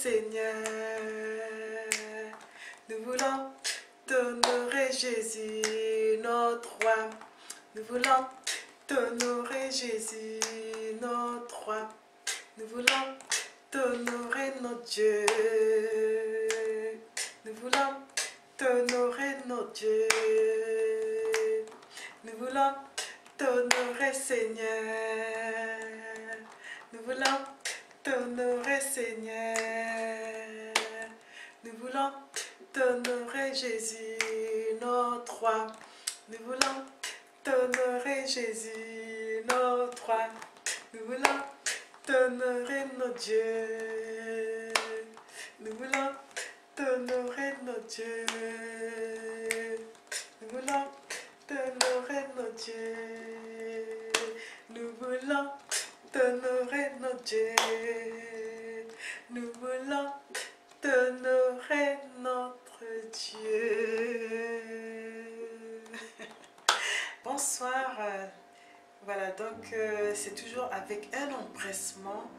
Seigneur. Nous voulons t'honorer, Jésus, notre roi. Nous voulons t'honorer, Jésus, notre roi. Nous voulons t'honorer, notre Dieu. Nous voulons t'honorer, notre Dieu. Nous voulons t'honorer, Seigneur. Nous voulons t'honorer, Seigneur. Nous voulons t'honorer, Jésus, notre roi. Nous voulons t'honorer, Jésus, notre roi. Nous voulons t'honorer, notre Dieu. Nous voulons t'honorer, notre Dieu. Nous voulons t'honorer, notre Dieu. Nous voulons t'honorer, notre Dieu. Nous voulons t'honorer, notre Dieu. Bonsoir. Voilà, donc c'est toujours avec un empressement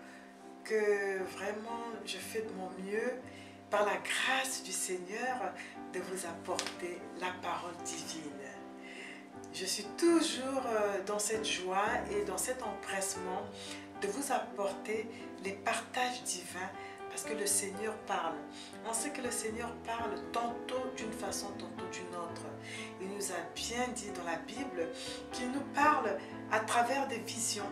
que vraiment je fais de mon mieux, par la grâce du Seigneur, de vous apporter la parole divine. Je suis toujours dans cette joie et dans cet empressement de vous apporter les partages divins, parce que le Seigneur parle. On sait que le Seigneur parle tantôt d'une façon, tantôt d'une autre. Il nous a bien dit dans la Bible qu'il nous parle à travers des visions,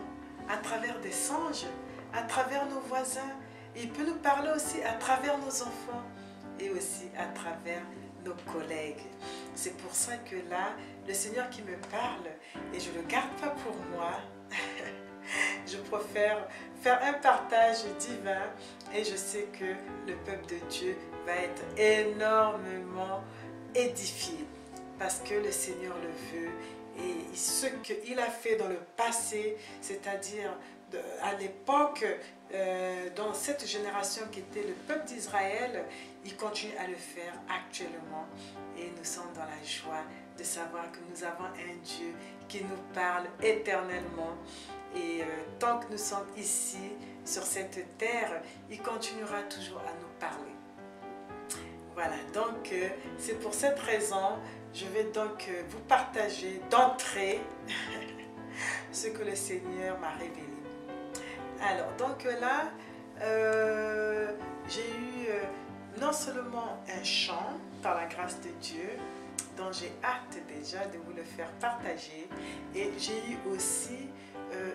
à travers des songes, à travers nos voisins. Et il peut nous parler aussi à travers nos enfants et aussi à travers nos collègues. C'est pour ça que là, le Seigneur qui me parle, et je ne le garde pas pour moi, je préfère faire un partage divin, et je sais que le peuple de Dieu va être énormément édifié parce que le Seigneur le veut, et ce qu'il a fait dans le passé, c'est-à-dire à l'époque, dans cette génération qui était le peuple d'Israël, il continue à le faire actuellement, et nous sommes dans la joie de savoir que nous avons un Dieu qui nous parle éternellement. Et tant que nous sommes ici, sur cette terre, il continuera toujours à nous parler. Voilà, donc c'est pour cette raison, je vais donc vous partager d'entrée ce que le Seigneur m'a révélé. Alors, donc là, j'ai eu non seulement un chant, par la grâce de Dieu, dont j'ai hâte déjà de vous le faire partager, et j'ai eu aussi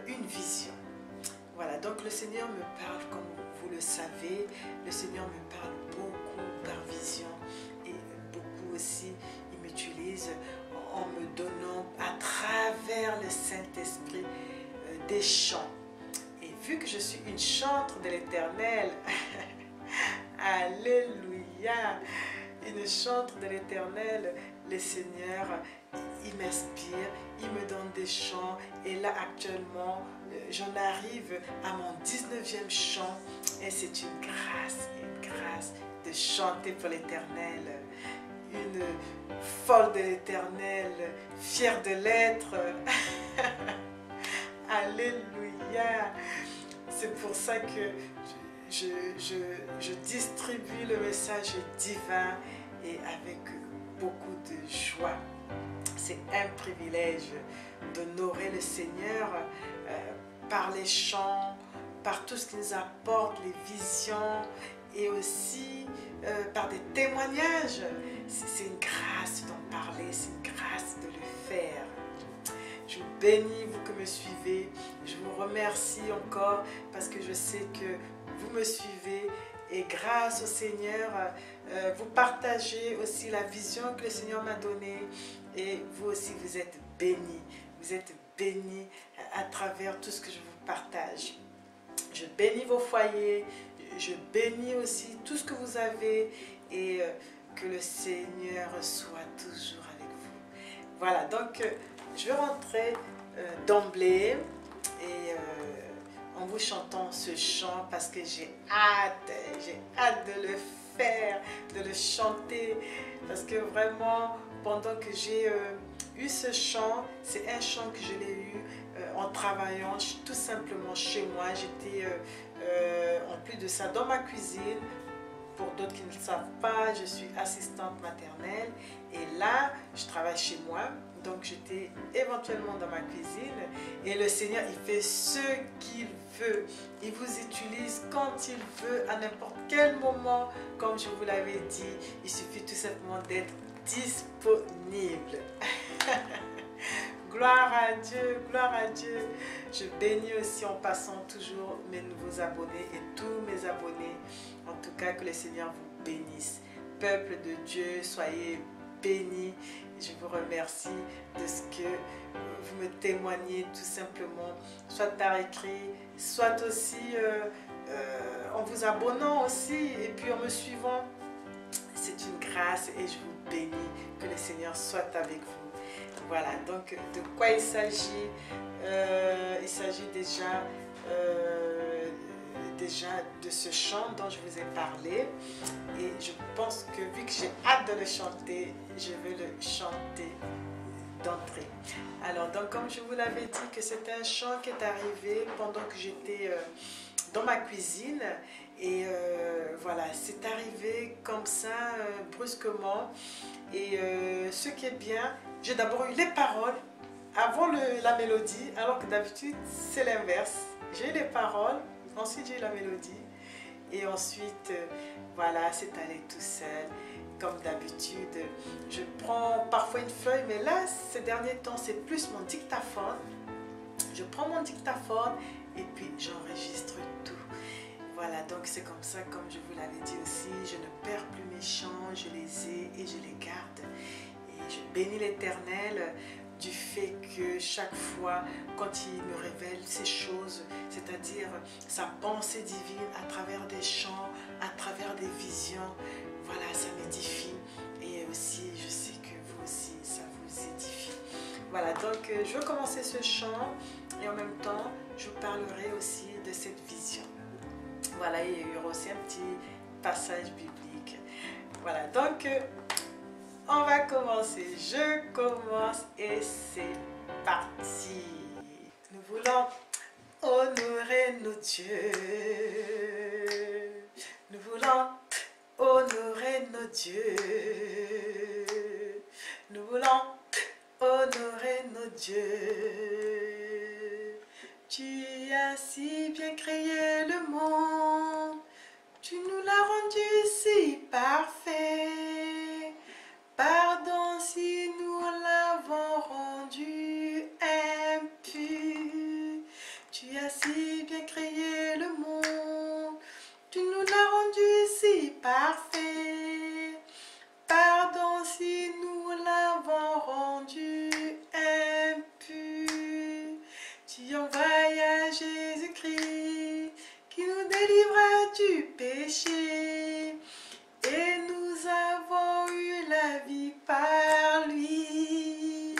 une vision. Voilà, donc le Seigneur me parle, comme vous le savez, le Seigneur me parle beaucoup par vision, et beaucoup aussi, il m'utilise en me donnant à travers le Saint-Esprit des chants. Et vu que je suis une chantre de l'Éternel, alléluia, une chantre de l'Éternel, le Seigneur, il m'inspire, il me donne des chants, et là actuellement, j'en arrive à mon 19e chant, et c'est une grâce de chanter pour l'Éternel, une folle de l'Éternel, fière de l'être. Alléluia. C'est pour ça que je distribue le message divin, et avec beaucoup de joie. C'est un privilège d'honorer le Seigneur par les chants, par tout ce qu'il nous apporte, les visions, et aussi par des témoignages. C'est une grâce d'en parler, c'est une grâce de le faire. Je vous bénis, vous que me suivez. Je vous remercie encore parce que je sais que vous me suivez, et grâce au Seigneur, vous partagez aussi la vision que le Seigneur m'a donnée, et vous aussi vous êtes bénis. Vous êtes bénis à travers tout ce que je vous partage. Je bénis vos foyers, je bénis aussi tout ce que vous avez, et que le Seigneur soit toujours avec vous. Voilà, donc je vais rentrer d'emblée, et en vous chantant ce chant, parce que j'ai hâte de le faire, de le chanter, parce que vraiment, pendant que j'ai eu ce chant, c'est un chant que je l'ai eu en travaillant tout simplement chez moi. J'étais en plus de ça dans ma cuisine, pour d'autres qui ne le savent pas, je suis assistante maternelle et là, je travaille chez moi. Donc j'étais éventuellement dans ma cuisine et le Seigneur, il fait ce qu'il veut. Il vous utilise quand il veut, à n'importe quel moment. Comme je vous l'avais dit, il suffit tout simplement d'être disponible. Gloire à Dieu, gloire à Dieu. Je bénis aussi en passant toujours mes nouveaux abonnés et tous mes abonnés. En tout cas, que le Seigneur vous bénisse. Peuple de Dieu, soyez bénis. Je vous remercie de ce que vous me témoignez tout simplement, soit par écrit, soit aussi en vous abonnant aussi et puis en me suivant. C'est une grâce et je vous bénis. Que le Seigneur soit avec vous. Voilà, donc de quoi il s'agit? Il s'agit déjà de ce chant dont je vous ai parlé et je pense que vu que j'ai hâte de le chanter, je vais le chanter d'entrée. Alors donc comme je vous l'avais dit que c'est un chant qui est arrivé pendant que j'étais dans ma cuisine et voilà, c'est arrivé comme ça brusquement et ce qui est bien, j'ai d'abord eu les paroles avant la mélodie alors que d'habitude c'est l'inverse. J'ai eu les paroles, ensuite j'ai eu la mélodie et ensuite voilà, c'est allé tout seul. Comme d'habitude, je prends parfois une feuille, mais là, ces derniers temps, c'est plus mon dictaphone. Je prends mon dictaphone et puis j'enregistre tout. Voilà, donc c'est comme ça, comme je vous l'avais dit aussi, je ne perds plus mes chants, je les ai et je les garde. Et je bénis l'Éternel du fait que chaque fois, quand il me révèle ces choses, c'est-à-dire sa pensée divine à travers des chants, à travers des visions, voilà, ça m'édifie. Et aussi, je sais que vous aussi, ça vous édifie. Voilà, donc je vais commencer ce chant et en même temps, je vous parlerai aussi de cette vision. Voilà, il y aura aussi un petit passage biblique. Voilà, donc on va commencer. Je commence et c'est parti. Nous voulons honorer nos dieux. Nous voulons honorer nos dieux. Nous voulons honorer nos dieux. Tu as si bien créé le monde. Tu nous l'as rendu si parfait. Pardon si nous l'avons rendu impur. Tu as si bien créé le monde. Tu nous l'as rendu si parfait. Pardon si nous l'avons rendu impur. Tu envoyas Jésus-Christ qui nous délivra du péché. Et nous avons eu la vie par lui.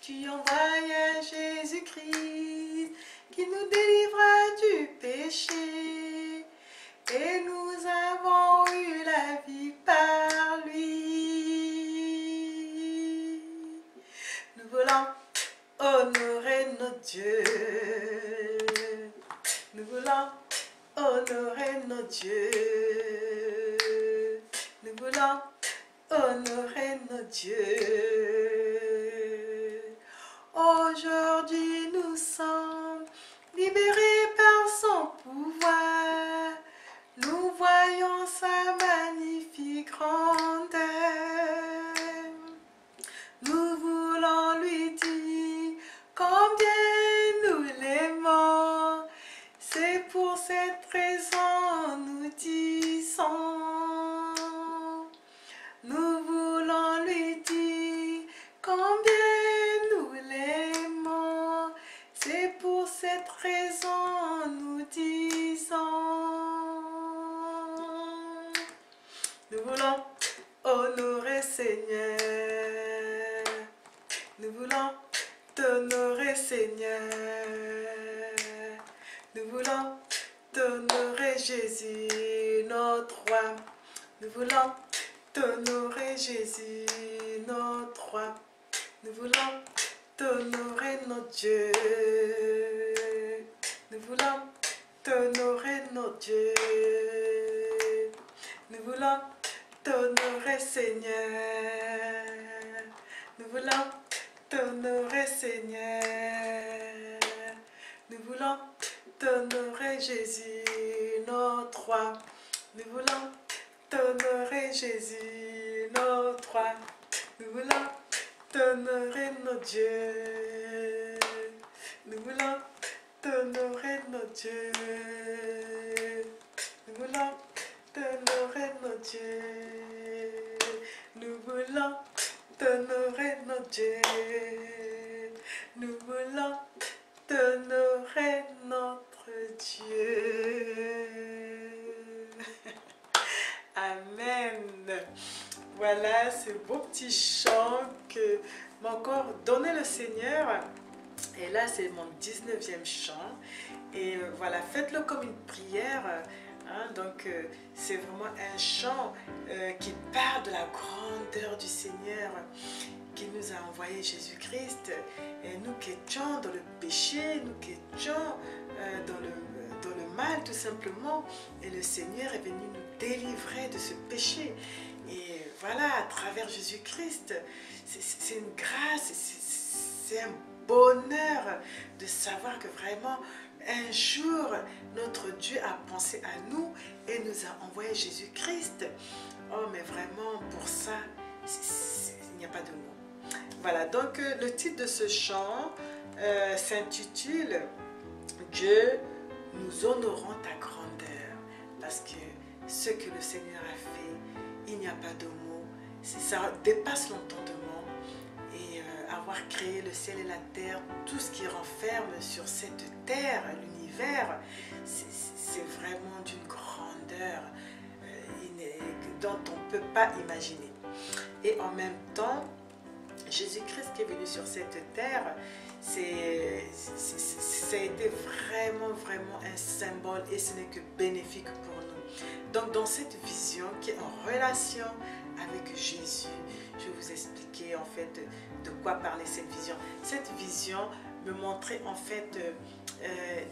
Tu envoyas Jésus-Christ qui nous délivra du péché. Et nous avons eu la vie par lui. Nous voulons honorer nos dieux. Nous voulons honorer nos dieux. Nous voulons honorer nos dieux. Aujourd'hui nous sommes libérés par son pouvoir. Nous voyons sa magnifique grandeur. Nous voulons lui dire combien nous l'aimons. C'est pour cette raison nous disons. Nous voulons lui dire combien nous l'aimons. C'est pour cette raison nous disons. Nous voulons honorer Seigneur. Nous voulons t'honorer Seigneur. Nous voulons t'honorer Jésus, notre roi. Nous voulons t'honorer Jésus, notre roi. Nous voulons t'honorer notre Dieu. Nous voulons t'honorer notre Dieu. Nous voulons t'honorer, Seigneur. Nous voulons t'honorer, Seigneur. Nous voulons t'honorer, Jésus, notre roi. Nous voulons t'honorer, Jésus, notre roi. Nous voulons t'honorer, notre Dieu. Nous voulons t'honorer, notre Dieu. Nous voulons t'honorer, notre Dieu. Nous voulons t'honorer, notre Dieu. Nous voulons t'honorer, notre Dieu. Amen. Voilà ce beau petit chant que m'a encore donné le Seigneur. Et là, c'est mon 19e chant. Et voilà, faites-le comme une prière. Hein, donc, c'est vraiment un chant qui parle de la grandeur du Seigneur qui nous a envoyé Jésus-Christ. Et nous qui étions dans le péché, nous qui étions dans le mal tout simplement. Et le Seigneur est venu nous délivrer de ce péché. Et voilà, à travers Jésus-Christ, c'est une grâce, c'est un bonheur de savoir que vraiment un jour notre Dieu a pensé à nous et nous a envoyé Jésus-Christ. Oh mais vraiment pour ça il n'y a pas de mots. Voilà, donc le titre de ce chant s'intitule Dieu, nous honorons ta grandeur, parce que ce que le Seigneur a fait, il n'y a pas de mots, ça dépasse l'entendement. Et avoir créé le ciel et la terre, tout ce qui renferme sur cette terre, l'univers, c'est vraiment d'une grandeur dont on ne peut pas imaginer. Et en même temps, Jésus-Christ qui est venu sur cette terre, ça a été vraiment un symbole et ce n'est que bénéfique pour nous. Donc dans cette vision qui est en relation avec Jésus, je vais vous expliquer en fait de quoi parlait cette vision. Cette vision me montrait en fait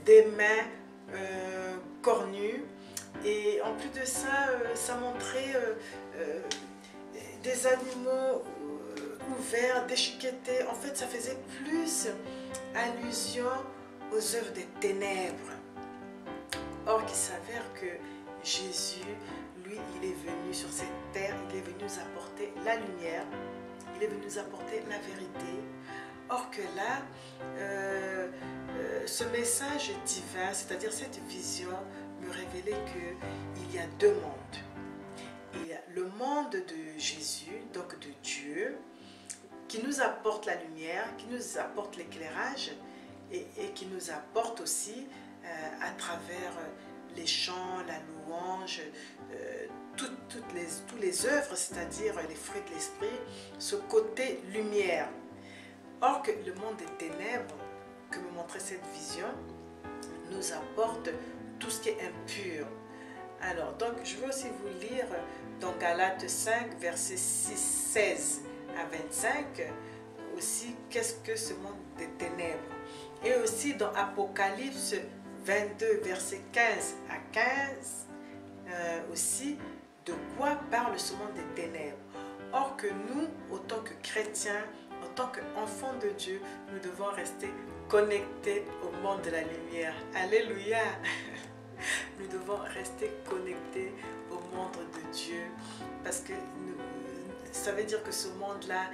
des mains cornues et en plus de ça, ça montrait des animaux ouverts, déchiquetés. En fait, ça faisait plus allusion aux œuvres des ténèbres. Or, il s'avère que Jésus, lui, il est venu sur cette terre, il est venu nous apporter la lumière, il est venu nous apporter la vérité. Or que là, ce message divin, c'est-à-dire cette vision, me révélait qu'il y a deux mondes. Il y a le monde de Jésus, donc de Dieu, qui nous apporte la lumière, qui nous apporte l'éclairage et qui nous apporte aussi à travers les chants, la louange, toutes les œuvres, c'est-à-dire les fruits de l'esprit, ce côté lumière. Or que le monde des ténèbres, que me montrait cette vision, nous apporte tout ce qui est impur. Alors, donc, je vais aussi vous lire dans Galates 5, versets 16 à 25, aussi, qu'est-ce que ce monde des ténèbres. Et aussi dans Apocalypse 22, versets 15 à 15, aussi, de quoi parle ce monde des ténèbres. Or que nous, autant que chrétiens, en tant qu'enfants de Dieu, nous devons rester connectés au monde de la lumière. Alléluia! Nous devons rester connectés au monde de Dieu parce que ça veut dire que ce monde-là,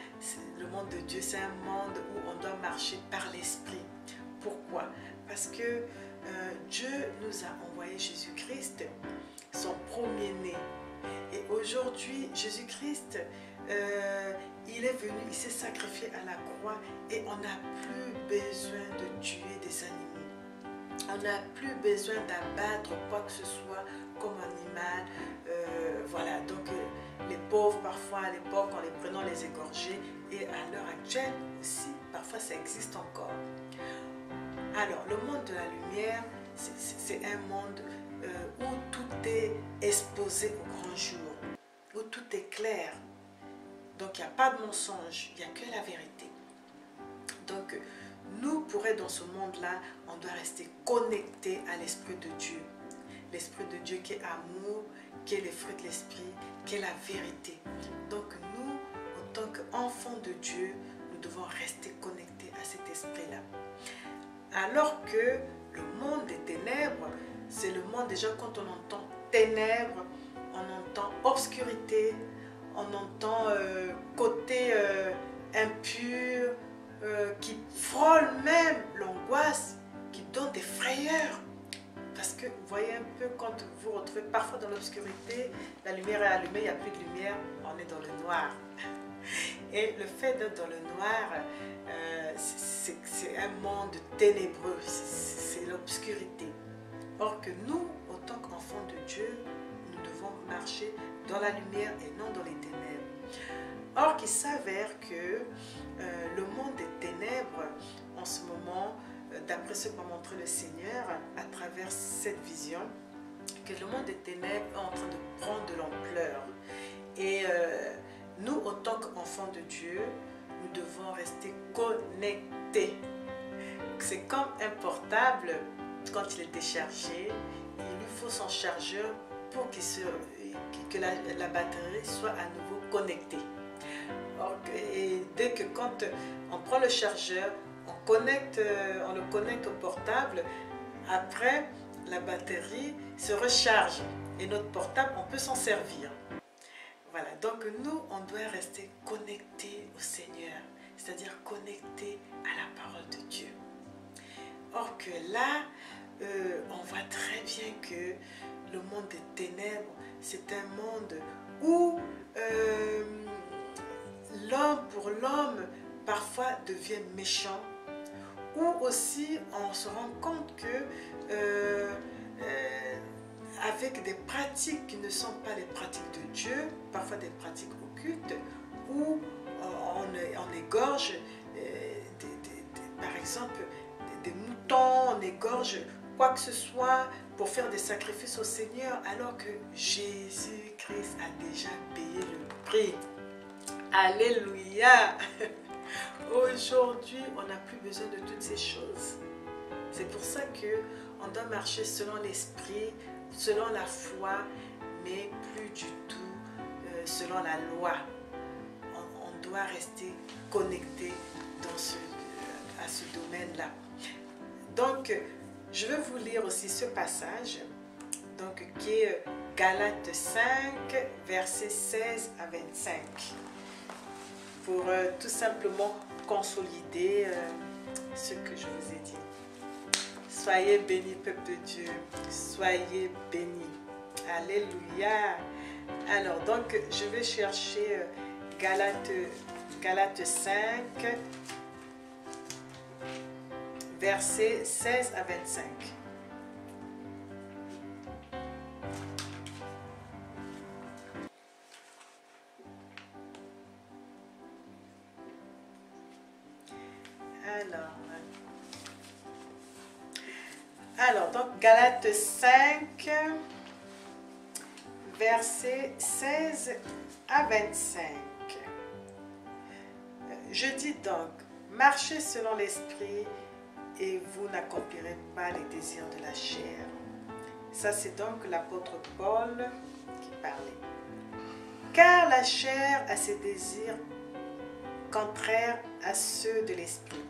le monde de Dieu, c'est un monde où on doit marcher par l'esprit. Pourquoi? Parce que Dieu nous a envoyé Jésus-Christ, son premier-né. Et aujourd'hui, Jésus-Christ, il est venu, il s'est sacrifié à la croix et on n'a plus besoin de tuer des animaux. On n'a plus besoin d'abattre quoi que ce soit comme animal. Voilà, donc les pauvres, parfois à l'époque, en les prenant, les égorger. Et à l'heure actuelle aussi, parfois ça existe encore. Alors, le monde de la lumière, c'est un monde où tout est exposé au grand jour, où tout est clair. Donc, il n'y a pas de mensonge, il n'y a que la vérité. Donc, nous, pour être dans ce monde-là, on doit rester connecté à l'Esprit de Dieu. L'Esprit de Dieu qui est amour, qui est le fruit de l'esprit, qui est la vérité. Donc nous, en tant qu'enfants de Dieu, nous devons rester connectés à cet esprit-là. Alors que le monde des ténèbres, c'est le monde déjà quand on entend ténèbres, on entend obscurité, on entend côté impur, qui frôle même l'angoisse, qui donne des frayeurs. Parce que vous voyez un peu quand vous vous retrouvez parfois dans l'obscurité, la lumière est allumée, il n'y a plus de lumière, on est dans le noir. Et le fait d'être dans le noir, c'est un monde ténébreux, c'est l'obscurité. Or que nous, en tant qu'enfants de Dieu, nous devons marcher dans la lumière et non dans les ténèbres. Or qu'il s'avère que le monde des ténèbres, en ce moment, d'après ce qu'a montré le Seigneur à travers cette vision, que le monde des ténèbres est en train de prendre de l'ampleur. Et nous, en tant qu'enfants de Dieu, nous devons rester connectés. C'est comme un portable, quand il est déchargé, il lui faut son chargeur pour que la batterie soit à nouveau connectée. Et dès que quand on prend le chargeur, on le connecte au portable, après la batterie se recharge et notre portable, on peut s'en servir. Voilà, donc nous, on doit rester connectés au Seigneur, c'est-à-dire connectés à la parole de Dieu. Or que là, on voit très bien que le monde des ténèbres, c'est un monde où l'homme pour l'homme parfois devient méchant, ou aussi on se rend compte que avec des pratiques qui ne sont pas les pratiques de Dieu, parfois des pratiques occultes, où on égorge par exemple des moutons, on égorge quoi que ce soit pour faire des sacrifices au Seigneur, alors que Jésus-Christ a déjà payé le prix. Alléluia! Aujourd'hui, on n'a plus besoin de toutes ces choses. C'est pour ça qu'on doit marcher selon l'esprit, selon la foi, mais plus du tout selon la loi. On doit rester connecté à ce domaine-là. Donc, je vais vous lire aussi ce passage, donc, qui est Galates 5, versets 16 à 25, pour tout simplement consolider ce que je vous ai dit. Soyez bénis, peuple de Dieu, soyez bénis. Alléluia. Alors, donc, je vais chercher Galates 5, versets 16 à 25. Alors, donc Galates 5, versets 16 à 25. Je dis donc, marchez selon l'esprit et vous n'accomplirez pas les désirs de la chair. Ça, c'est donc l'apôtre Paul qui parlait. Car la chair a ses désirs contraires à ceux de l'esprit.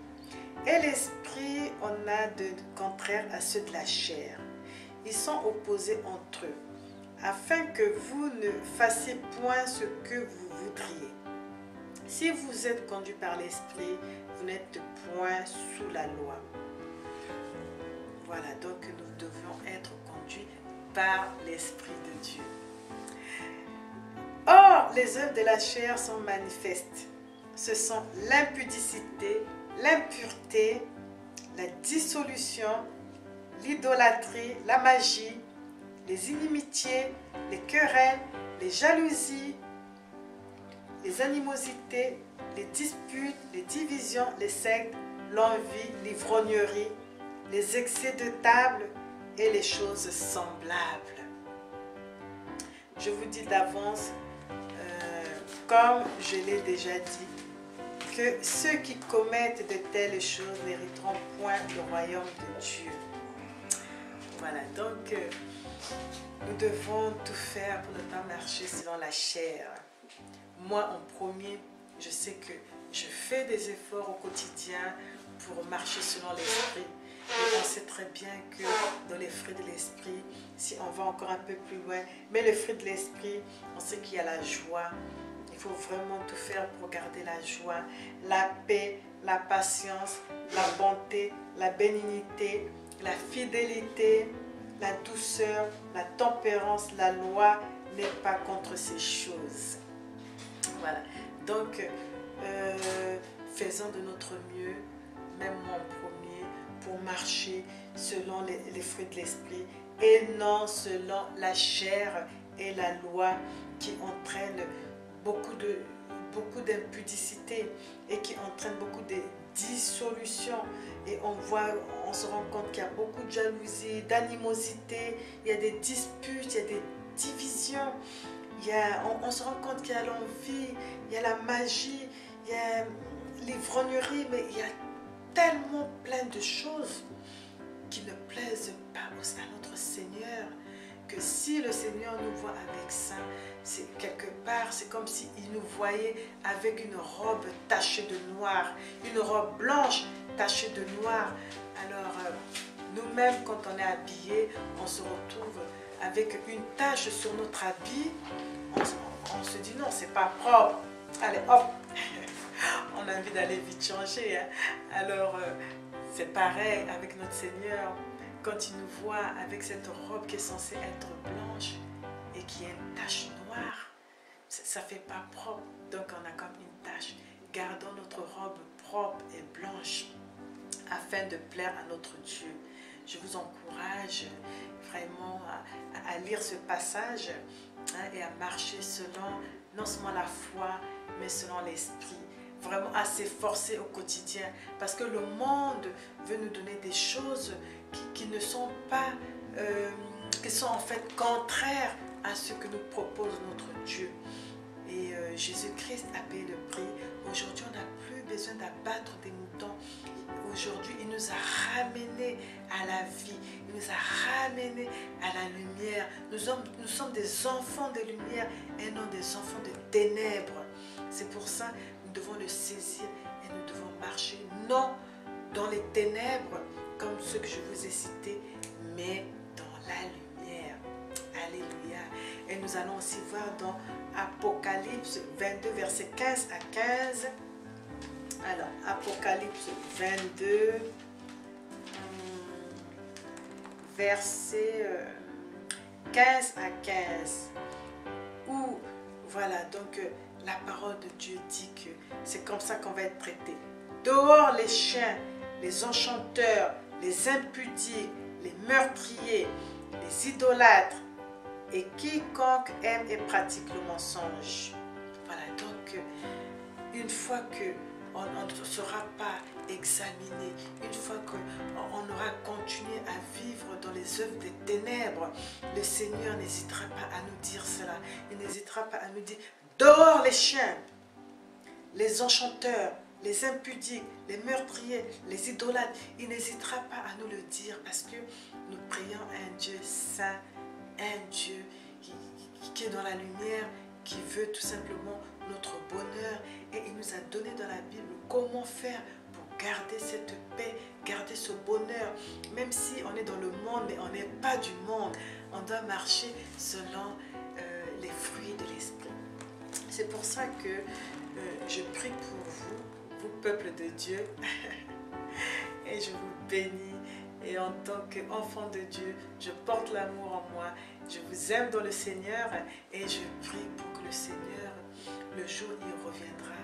Et l'esprit en a de contraires à ceux de la chair. Ils sont opposés entre eux, afin que vous ne fassiez point ce que vous voudriez. Si vous êtes conduit par l'esprit, vous n'êtes point sous la loi. Voilà, donc nous devons être conduits par l'Esprit de Dieu. Or, les œuvres de la chair sont manifestes. Ce sont l'impudicité, l'impureté, la dissolution, l'idolâtrie, la magie, les inimitiés, les querelles, les jalousies, les animosités, les disputes, les divisions, les sectes, l'envie, l'ivrognerie, les excès de table et les choses semblables. Je vous dis d'avance, comme je l'ai déjà dit, que ceux qui commettent de telles choses n'hériteront point le royaume de Dieu. Voilà, donc nous devons tout faire pour ne pas marcher selon la chair. Moi, en premier, je sais que je fais des efforts au quotidien pour marcher selon l'esprit. Et on sait très bien que dans les fruits de l'esprit, si on va encore un peu plus loin, mais le fruit de l'esprit, on sait qu'il y a la joie. Il faut vraiment tout faire pour garder la joie, la paix, la patience, la bonté, la bénignité, la fidélité, la douceur, la tempérance. La loi n'est pas contre ces choses. Voilà. Donc, faisons de notre mieux, même moi en premier, pour marcher selon les fruits de l'esprit et non selon la chair et la loi qui entraînent beaucoup d'impudicité et qui entraînent beaucoup de dissolution. Et on se rend compte qu'il y a beaucoup de jalousie, d'animosité, il y a des disputes, il y a des divisions. On se rend compte qu'il y a l'envie, il y a la magie, il y a l'ivrognerie, mais il y a tellement plein de choses qui ne plaisent pas à notre Seigneur, que si le Seigneur nous voit avec ça, c'est quelque part, c'est comme s'il nous voyait avec une robe tachée de noir, une robe blanche tachée de noir. Alors, nous-mêmes, quand on est habillé, on se retrouve avec une tache sur notre habit. On se dit non, c'est pas propre. Allez, hop, on a envie d'aller vite changer. Hein. Alors, c'est pareil avec notre Seigneur. Quand il nous voit avec cette robe qui est censée être blanche et qui a une tache noire, ça ne fait pas propre. Donc, on a comme une tache. Gardons notre robe propre et blanche afin de plaire à notre Dieu. Je vous encourage vraiment à lire ce passage et à marcher selon non seulement la foi, mais selon l'esprit. Vraiment à s'efforcer au quotidien. Parce que le monde veut nous donner des choses qui ne sont pas, qui sont en fait contraires à ce que nous propose notre Dieu. Et Jésus-Christ a payé le prix. Aujourd'hui, on n'a plus besoin d'abattre des moutons. Aujourd'hui, il nous a ramenés à la vie. Il nous a ramenés à la lumière. Nous sommes des enfants de lumière et non des enfants de ténèbres. C'est pour ça que nous devons le saisir et nous devons marcher non dans les ténèbres comme ceux que je vous ai cités, mais dans la lumière. Alléluia. Et nous allons aussi voir dans Apocalypse 22, versets 15 à 15. Alors, Apocalypse 22, versets 15 à 15. Où, voilà, donc la parole de Dieu dit que c'est comme ça qu'on va être traité. Dehors les chiens, les enchanteurs, les impudiques, les meurtriers, les idolâtres et quiconque aime et pratique le mensonge. Voilà, donc une fois que on ne sera pas examiné, une fois qu'on aura continué à vivre dans les œuvres des ténèbres, le Seigneur n'hésitera pas à nous dire cela. Il n'hésitera pas à nous dire, dehors les chiens, les enchanteurs, les impudiques, les meurtriers, les idolâtres. Il n'hésitera pas à nous le dire parce que nous prions un Dieu saint, un Dieu qui est dans la lumière, qui veut tout simplement notre bonheur. Et il nous a donné dans la Bible comment faire pour garder cette paix, garder ce bonheur. Même si on est dans le monde, mais on n'est pas du monde. On doit marcher selon les fruits de l'esprit. C'est pour ça que je prie pour vous, vous peuple de Dieu. Et je vous bénis. Et en tant qu'enfant de Dieu, je porte l'amour en moi. Je vous aime dans le Seigneur et je prie pour que le Seigneur, le jour où il reviendra,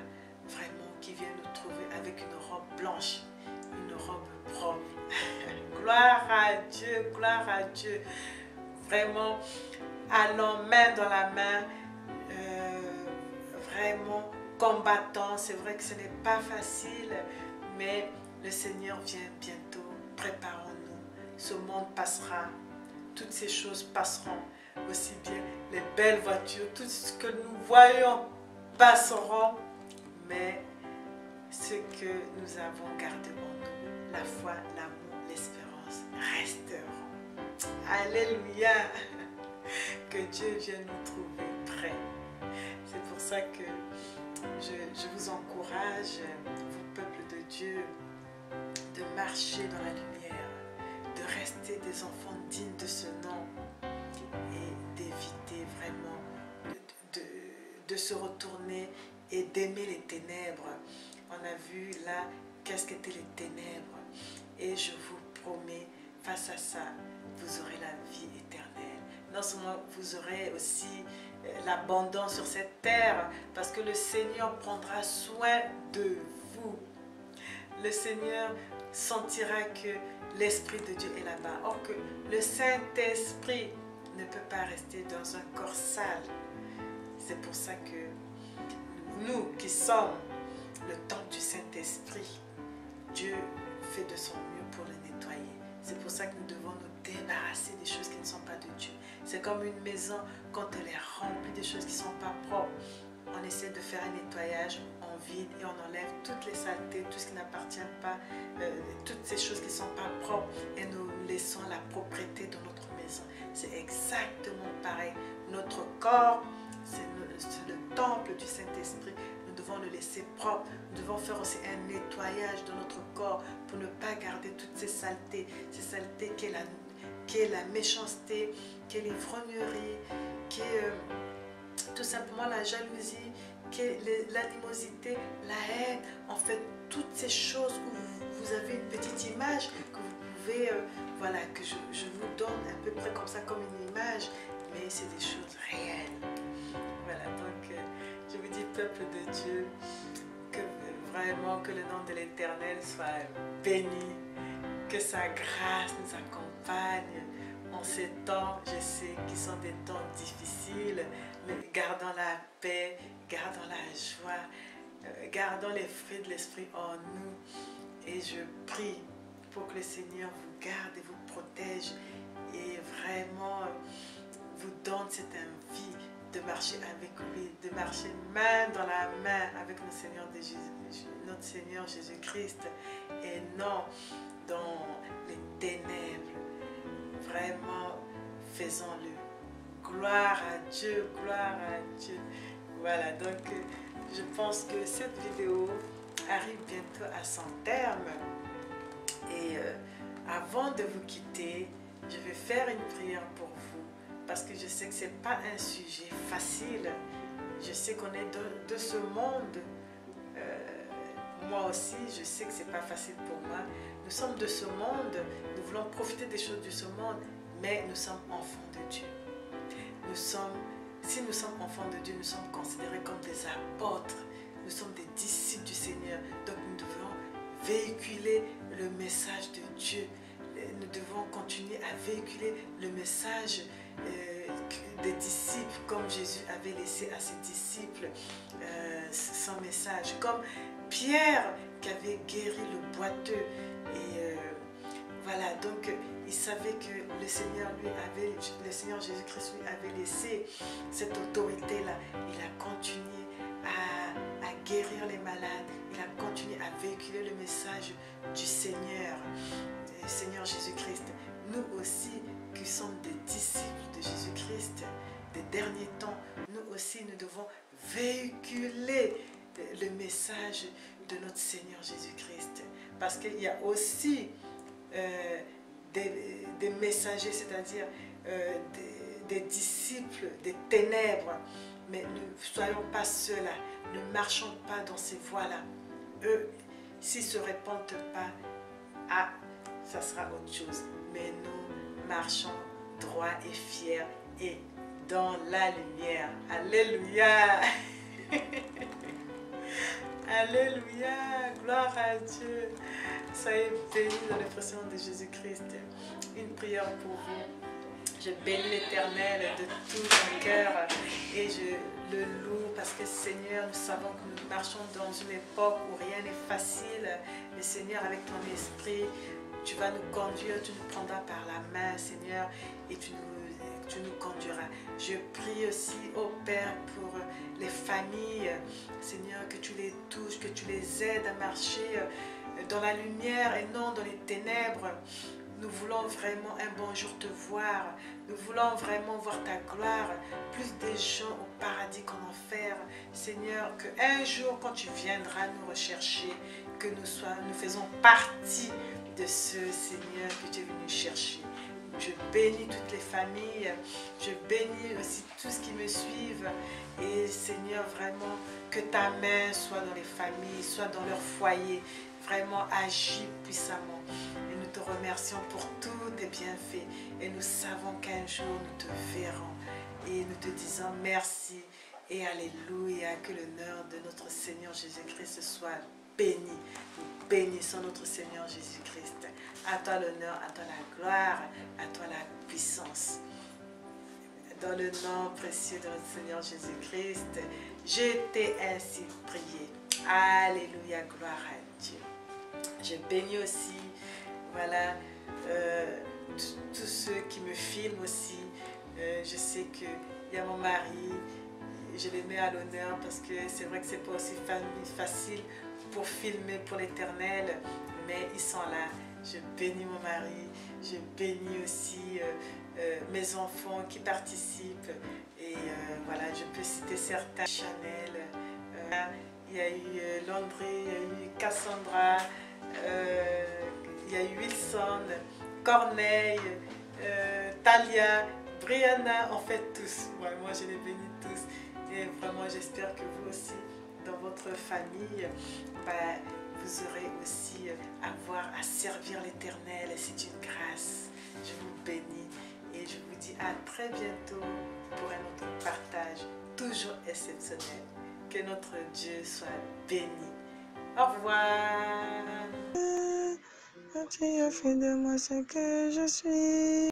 vraiment qu'il vienne nous trouver avec une robe blanche, une robe propre. Gloire à Dieu, gloire à Dieu. Vraiment, allons main dans la main, vraiment combattant. C'est vrai que ce n'est pas facile, mais le Seigneur vient bientôt. Préparons-nous. Ce monde passera. Toutes ces choses passeront. Aussi bien les belles voitures, tout ce que nous voyons passeront. Mais ce que nous avons gardé en nous, la foi, l'amour, l'espérance, resteront. Alléluia. Que Dieu vienne nous trouver prêts. C'est pour ça que je vous encourage, vous peuple de Dieu, de marcher dans la lumière, de rester des enfants dignes de ce nom et d'éviter vraiment de se retourner et d'aimer les ténèbres. On a vu là qu'est-ce qu'étaient les ténèbres et je vous promets, face à ça, vous aurez la vie éternelle. Non seulement vous aurez aussi l'abondance sur cette terre, parce que le Seigneur prendra soin de vous. Le Seigneur sentira que l'Esprit de Dieu est là-bas. Or que le Saint-Esprit ne peut pas rester dans un corps sale. C'est pour ça que nous qui sommes le temple du Saint-Esprit, Dieu fait de son mieux pour le nettoyer. C'est pour ça que nous devons nous débarrasser des choses qui ne sont pas de Dieu. C'est comme une maison, quand elle est remplie de choses qui ne sont pas propres, on essaie de faire un nettoyage, on vide et on enlève toutes les saletés, tout ce qui n'appartient pas, toutes ces choses qui ne sont pas propres, et nous laissons la propreté dans notre maison. C'est exactement pareil. Notre corps, c'est le temple du Saint-Esprit. Nous devons le laisser propre. Nous devons faire aussi un nettoyage de notre corps pour ne pas garder toutes ces saletés qui est la méchanceté, qui est l'ivrognerie, qui est tout simplement la jalousie, qui est l'animosité, la haine. En fait, toutes ces choses où vous avez une petite image que vous pouvez, voilà, que je vous donne à peu près comme ça, comme une image, mais c'est des choses réelles. Voilà, donc je vous dis, peuple de Dieu, que vraiment que le nom de l'Éternel soit béni, que sa grâce nous accompagne en ces temps, je sais qu'ils sont des temps difficiles, mais gardons la paix, gardons la joie, gardons les fruits de l'Esprit en nous. Et je prie pour que le Seigneur vous garde et vous protège et vraiment vous donne cette envie de marcher avec lui, de marcher main dans la main avec notre Seigneur Jésus-Christ et non dans les ténèbres. Vraiment, faisons-le. Gloire à Dieu, gloire à Dieu. Voilà, donc je pense que cette vidéo arrive bientôt à son terme. Et avant de vous quitter, je vais faire une prière pour vous. Parce que je sais que ce n'est pas un sujet facile. Je sais qu'on est de ce monde. Moi aussi, je sais que ce n'est pas facile pour moi. Nous sommes de ce monde. Nous voulons profiter des choses de ce monde. Mais nous sommes enfants de Dieu. Si nous sommes enfants de Dieu, nous sommes considérés comme des apôtres. Nous sommes des disciples du Seigneur. Donc nous devons véhiculer le message de Dieu. Nous devons continuer à véhiculer le message des disciples, comme Jésus avait laissé à ses disciples son message. Comme Pierre qui avait guéri le boiteux. Et voilà, donc il savait que le Seigneur Jésus-Christ lui avait laissé cette autorité-là. Il a continué à guérir les malades. Il a continué à véhiculer le message du Seigneur, Jésus-Christ. Nous aussi, qui sommes des disciples de Jésus-Christ, des derniers temps, nous aussi, nous devons véhiculer le message de notre Seigneur Jésus-Christ. Parce qu'il y a aussi des messagers, c'est-à-dire des disciples des ténèbres. Mais ne soyons pas ceux-là, ne marchons pas dans ces voies-là. Eux, s'ils ne se répandent pas, ça sera autre chose. Mais nous marchons droit et fiers et dans la lumière. Alléluia. Alléluia. Gloire à Dieu. Soyez bénis dans le précieux nom de Jésus-Christ. Une prière pour vous. Je bénis l'Éternel de tout mon cœur et je le loue parce que Seigneur, nous savons que nous marchons dans une époque où rien n'est facile. Mais Seigneur, avec ton esprit, tu vas nous conduire, tu nous prendras par la main, Seigneur, et tu nous conduiras. Je prie aussi, ô Père, pour les familles, Seigneur, que tu les touches, que tu les aides à marcher dans la lumière et non dans les ténèbres. Nous voulons vraiment un bon jour te voir. Nous voulons vraiment voir ta gloire. Plus des gens au paradis qu'en enfer. Seigneur, qu'un jour, quand tu viendras nous rechercher, que nous faisons partie de ce Seigneur que tu es venu chercher. Je bénis toutes les familles. Je bénis aussi tous ceux qui me suivent. Et Seigneur, vraiment, que ta main soit dans les familles, soit dans leur foyer. Vraiment, agis puissamment. Et nous te remercions pour tous tes bienfaits. Et nous savons qu'un jour, nous te verrons. Et nous te disons merci et alléluia. Que l'honneur de notre Seigneur Jésus-Christ soit béni. Nous bénissons notre Seigneur Jésus-Christ. À toi l'honneur, à toi la gloire, à toi la puissance. Dans le nom précieux de notre Seigneur Jésus-Christ, je t'ai ainsi prié. Alléluia, gloire à Dieu. Je bénis aussi, voilà, tous ceux qui me filment aussi. Je sais qu'il y a mon mari, je les mets à l'honneur parce que c'est vrai que c'est pas aussi facile pour filmer pour l'Éternel, mais ils sont là. Je bénis mon mari, je bénis aussi mes enfants qui participent. Et voilà, je peux citer certains. Chanel, il y a eu Landry, il y a eu Cassandra, il y a eu Wilson, Corneille, Talia, Brianna, en fait tous. Ouais, moi je les bénis tous. Et vraiment j'espère que vous aussi, dans votre famille, vous aurez aussi à avoir à servir l'Éternel. C'est une grâce. Je vous bénis et je vous dis à très bientôt pour un autre partage toujours exceptionnel. Que notre Dieu soit béni. Au revoir. Tu as fait de moi ce que je suis.